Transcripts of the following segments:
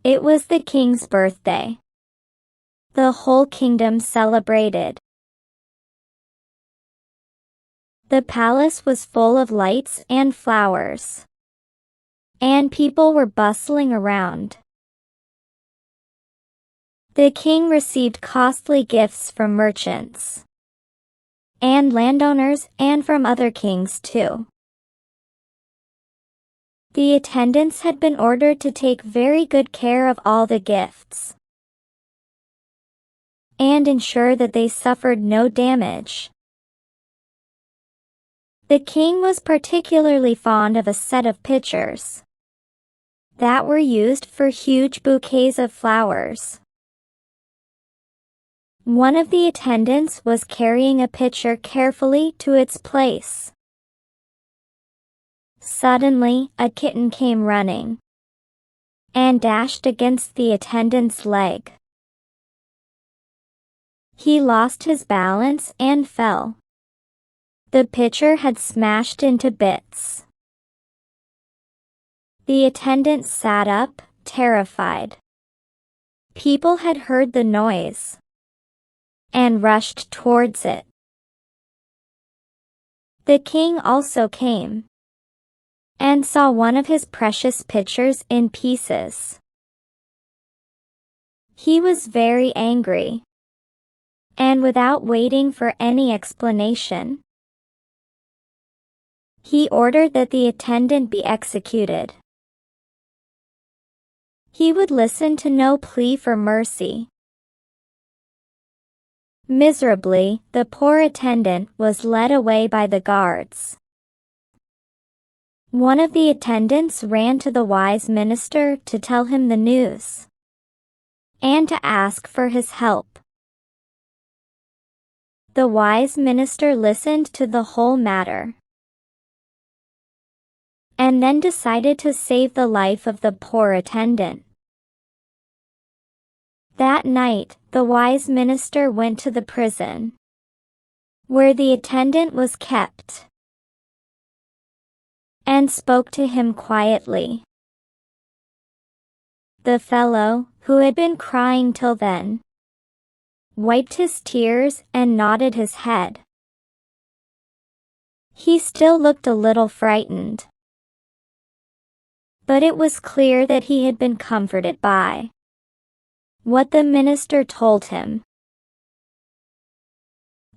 It was the king's birthday. The whole kingdom celebrated. The palace was full of lights and flowers, and people were bustling around. The king received costly gifts from merchants and landowners and from other kings too. The attendants had been ordered to take very good care of all the gifts and ensure that they suffered no damage. The king was particularly fond of a set of pitchers that were used for huge bouquets of flowers. One of the attendants was carrying a pitcher carefully to its place. Suddenly, a kitten came running and dashed against the attendant's leg. He lost his balance and fell. The pitcher had smashed into bits. The attendant sat up, terrified. People had heard the noise and rushed towards it. The king also came and saw one of his precious pitchers in pieces. He was very angry, and without waiting for any explanation, he ordered that the attendant be executed. He would listen to no plea for mercy. Miserably, the poor attendant was led away by the guards. One of the attendants ran to the wise minister to tell him the news and to ask for his help. The wise minister listened to the whole matter and then decided to save the life of the poor attendant. That night, the wise minister went to the prison where the attendant was kept and spoke to him quietly. The fellow, who had been crying till then, wiped his tears and nodded his head. He still looked a little frightened, but it was clear that he had been comforted by what the minister told him.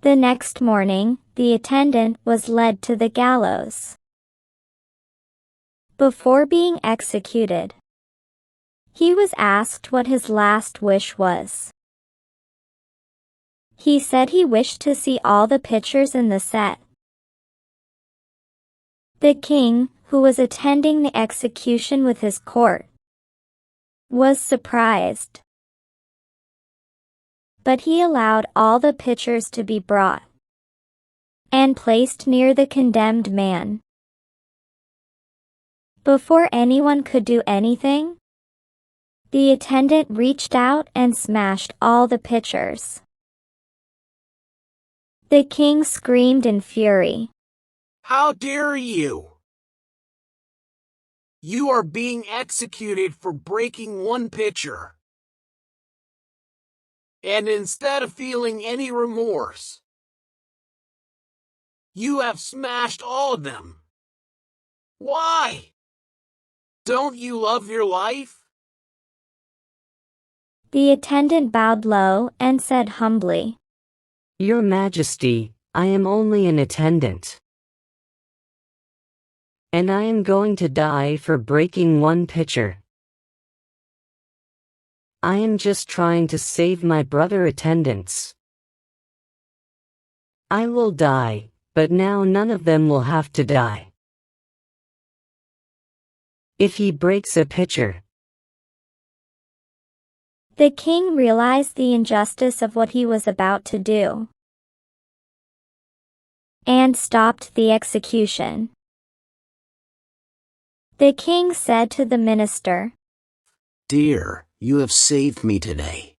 The next morning, the attendant was led to the gallows. Before being executed, he was asked what his last wish was. He said he wished to see all the pitchers in the set. The king, who was attending the execution with his court, was surprised, but he allowed all the pitchers to be brought and placed near the condemned man. Before anyone could do anything, the attendant reached out and smashed all the pitchers. The king screamed in fury. "How dare you! You are being executed for breaking one pitcher. And instead of feeling any remorse, you have smashed all of them. Why? Don't you love your life?" The attendant bowed low and said humbly, "Your Majesty, I am only an attendant, and I am going to die for breaking one pitcher. I am just trying to save my brother attendants. I will die, but now none of them will have to die. If he breaks a pitcher." The king realized the injustice of what he was about to do and stopped the execution. The king said to the minister, "Dear, you have saved me today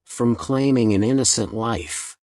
from claiming an innocent life.